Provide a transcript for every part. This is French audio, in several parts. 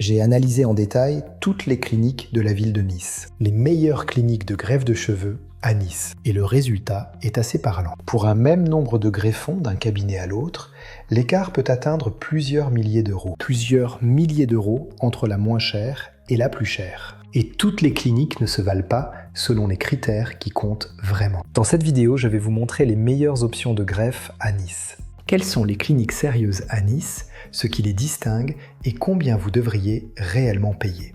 j'ai analysé en détail toutes les cliniques de la ville de Nice, les meilleures cliniques de greffe de cheveux à Nice. Et le résultat est assez parlant. Pour un même nombre de greffons d'un cabinet à l'autre, l'écart peut atteindre plusieurs milliers d'euros. Plusieurs milliers d'euros entre la moins chère et la plus chère. Et toutes les cliniques ne se valent pas selon les critères qui comptent vraiment. Dans cette vidéo, je vais vous montrer les meilleures options de greffe à Nice. Quelles sont les cliniques sérieuses à Nice, ce qui les distingue et combien vous devriez réellement payer.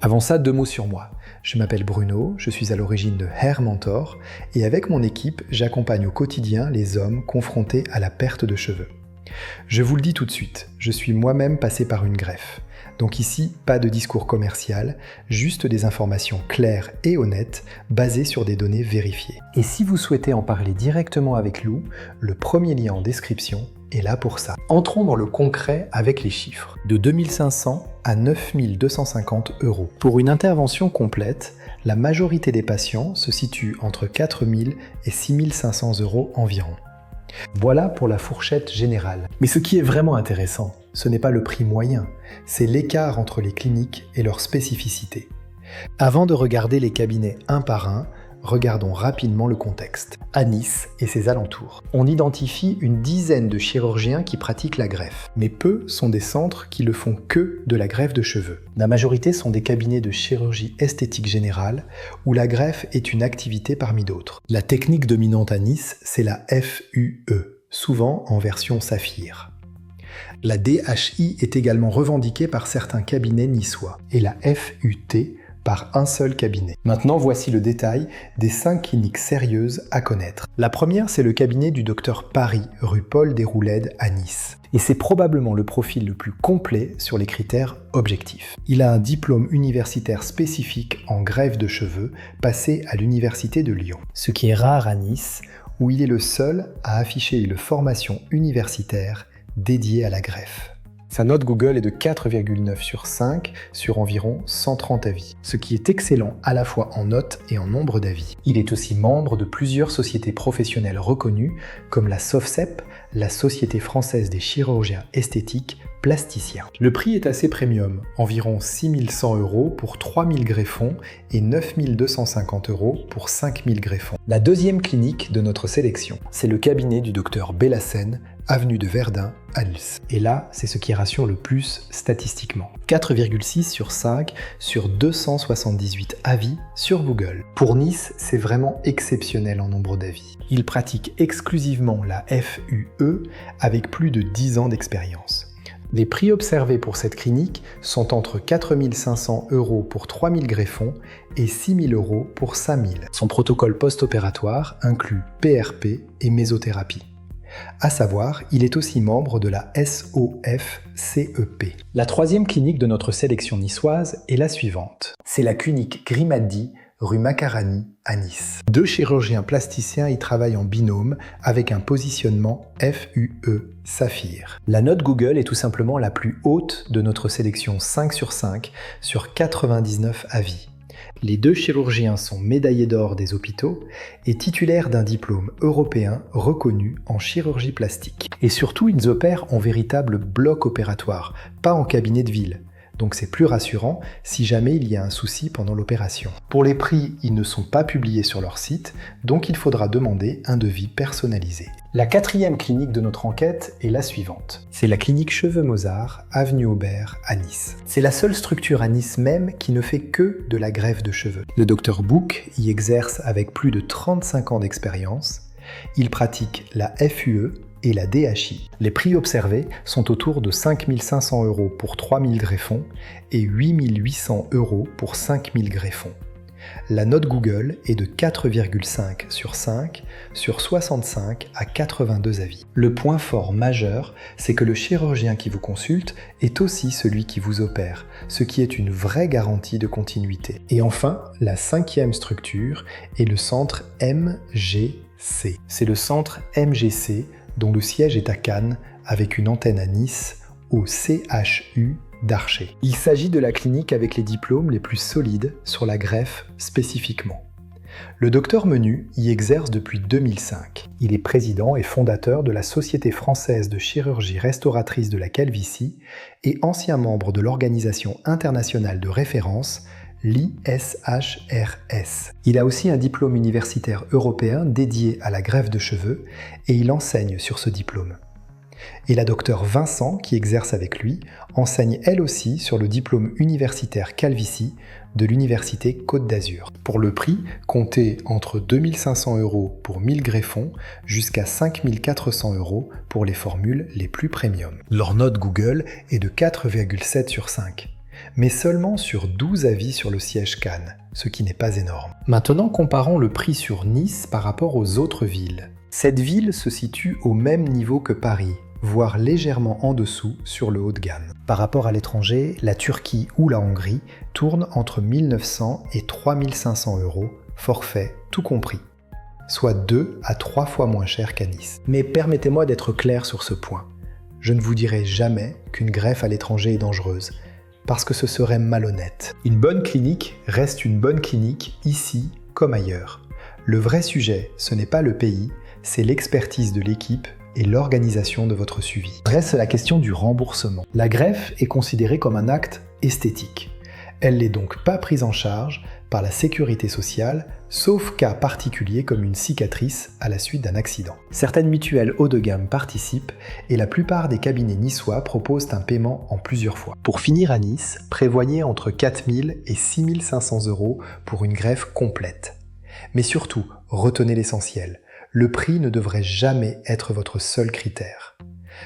Avant ça, 2 mots sur moi. Je m'appelle Bruno, je suis à l'origine de Hair Mentor et avec mon équipe, j'accompagne au quotidien les hommes confrontés à la perte de cheveux. Je vous le dis tout de suite, je suis moi-même passé par une greffe. Donc ici, pas de discours commercial, juste des informations claires et honnêtes, basées sur des données vérifiées. Et si vous souhaitez en parler directement avec Lou, le premier lien en description est là pour ça. Entrons dans le concret avec les chiffres. De 2500 à 9250 euros. Pour une intervention complète, la majorité des patients se situe entre 4000 et 6500 euros environ. Voilà pour la fourchette générale. Mais ce qui est vraiment intéressant, ce n'est pas le prix moyen, c'est l'écart entre les cliniques et leurs spécificités. Avant de regarder les cabinets un par un, regardons rapidement le contexte. À Nice et ses alentours, on identifie une dizaine de chirurgiens qui pratiquent la greffe, mais peu sont des centres qui ne font que de la greffe de cheveux. La majorité sont des cabinets de chirurgie esthétique générale, où la greffe est une activité parmi d'autres. La technique dominante à Nice, c'est la FUE, souvent en version saphir. La DHI est également revendiquée par certains cabinets niçois, et la FUT par un seul cabinet. Maintenant, voici le détail des 5 cliniques sérieuses à connaître. La première, c'est le cabinet du docteur Paris, rue Paul Déroulède à Nice. Et c'est probablement le profil le plus complet sur les critères objectifs. Il a un diplôme universitaire spécifique en greffe de cheveux, passé à l'Université de Lyon. Ce qui est rare à Nice, où il est le seul à afficher une formation universitaire dédiée à la greffe. Sa note Google est de 4,9 sur 5 sur environ 130 avis, ce qui est excellent à la fois en notes et en nombre d'avis. Il est aussi membre de plusieurs sociétés professionnelles reconnues comme la SOFCEP, la Société française des chirurgiens esthétiques plasticiens. Le prix est assez premium, environ 6100 euros pour 3000 greffons et 9250 euros pour 5000 greffons. La deuxième clinique de notre sélection, c'est le cabinet du docteur Bellassène, avenue de Verdun à Nice. Et là, c'est ce qui rassure le plus statistiquement. 4,6 sur 5 sur 278 avis sur Google. Pour Nice, c'est vraiment exceptionnel en nombre d'avis. Il pratique exclusivement la FUE avec plus de 10 ans d'expérience. Les prix observés pour cette clinique sont entre 4500 euros pour 3000 greffons et 6000 euros pour 5000. Son protocole post-opératoire inclut PRP et mésothérapie. À savoir, il est aussi membre de la SOFCEP. La troisième clinique de notre sélection niçoise est la suivante. C'est la clinique Grimaldi, rue Macarani, à Nice. 2 chirurgiens plasticiens y travaillent en binôme avec un positionnement FUE Saphir. La note Google est tout simplement la plus haute de notre sélection 5 sur 5 sur 99 avis. Les 2 chirurgiens sont médaillés d'or des hôpitaux et titulaires d'un diplôme européen reconnu en chirurgie plastique. Et surtout, ils opèrent en véritable bloc opératoire, pas en cabinet de ville. Donc c'est plus rassurant si jamais il y a un souci pendant l'opération. Pour les prix, ils ne sont pas publiés sur leur site, donc il faudra demander un devis personnalisé. La 4e clinique de notre enquête est la suivante. C'est la clinique Cheveux Mozart, avenue Aubert, à Nice. C'est la seule structure à Nice même qui ne fait que de la greffe de cheveux. Le docteur Bouc y exerce avec plus de 35 ans d'expérience. Il pratique la FUE et la DHI. Les prix observés sont autour de 5500 euros pour 3000 greffons et 8800 euros pour 5000 greffons. La note Google est de 4,5 sur 5 sur 65 à 82 avis. Le point fort majeur, c'est que le chirurgien qui vous consulte est aussi celui qui vous opère, ce qui est une vraie garantie de continuité. Et enfin, la 5e structure est le centre MGC. C'est le centre MGC dont le siège est à Cannes, avec une antenne à Nice, au CHU d'Archer. Il s'agit de la clinique avec les diplômes les plus solides sur la greffe spécifiquement. Le docteur Menu y exerce depuis 2005. Il est président et fondateur de la Société française de chirurgie restauratrice de la calvitie et ancien membre de l'organisation internationale de référence, l'ISHRS. Il a aussi un diplôme universitaire européen dédié à la greffe de cheveux et il enseigne sur ce diplôme. Et la docteure Vincent, qui exerce avec lui, enseigne elle aussi sur le diplôme universitaire calvitie de l'Université Côte d'Azur. Pour le prix, comptez entre 2 500 € pour 1000 greffons jusqu'à 5 400 € pour les formules les plus premium. Leur note Google est de 4,7 sur 5, mais seulement sur 12 avis sur le siège Cannes, ce qui n'est pas énorme. Maintenant, comparons le prix sur Nice par rapport aux autres villes. Cette ville se situe au même niveau que Paris, voire légèrement en dessous sur le haut de gamme. Par rapport à l'étranger, la Turquie ou la Hongrie tournent entre 1 900 et 3 500 €, forfait tout compris, soit 2 à 3 fois moins cher qu'à Nice. Mais permettez-moi d'être clair sur ce point. Je ne vous dirai jamais qu'une greffe à l'étranger est dangereuse, parce que ce serait malhonnête. Une bonne clinique reste une bonne clinique ici comme ailleurs. Le vrai sujet, ce n'est pas le pays, c'est l'expertise de l'équipe et l'organisation de votre suivi. Reste la question du remboursement. La greffe est considérée comme un acte esthétique. Elle n'est donc pas prise en charge par la sécurité sociale, sauf cas particulier comme une cicatrice à la suite d'un accident. Certaines mutuelles haut de gamme participent et la plupart des cabinets niçois proposent un paiement en plusieurs fois. Pour finir à Nice, prévoyez entre 4 000 et 6 500 € pour une greffe complète. Mais surtout, retenez l'essentiel. Le prix ne devrait jamais être votre seul critère.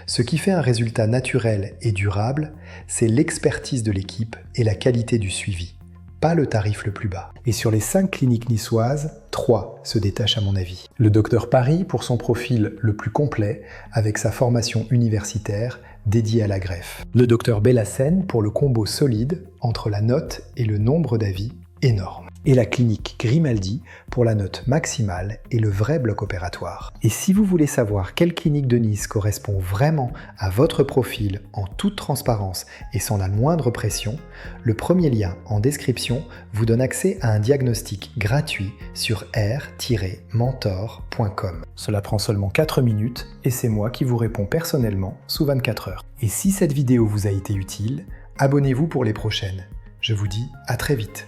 Ce qui fait un résultat naturel et durable, c'est l'expertise de l'équipe et la qualité du suivi, pas le tarif le plus bas. Et sur les 5 cliniques niçoises, 3 se détachent à mon avis. Le Docteur Paris pour son profil le plus complet, avec sa formation universitaire dédiée à la greffe. Le Docteur Bellassène pour le combo solide entre la note et le nombre d'avis énorme. Et la clinique Grimaldi pour la note maximale et le vrai bloc opératoire. Et si vous voulez savoir quelle clinique de Nice correspond vraiment à votre profil en toute transparence et sans la moindre pression, le premier lien en description vous donne accès à un diagnostic gratuit sur r-mentor.com. Cela prend seulement 4 minutes et c'est moi qui vous réponds personnellement sous 24 heures. Et si cette vidéo vous a été utile, abonnez-vous pour les prochaines. Je vous dis à très vite.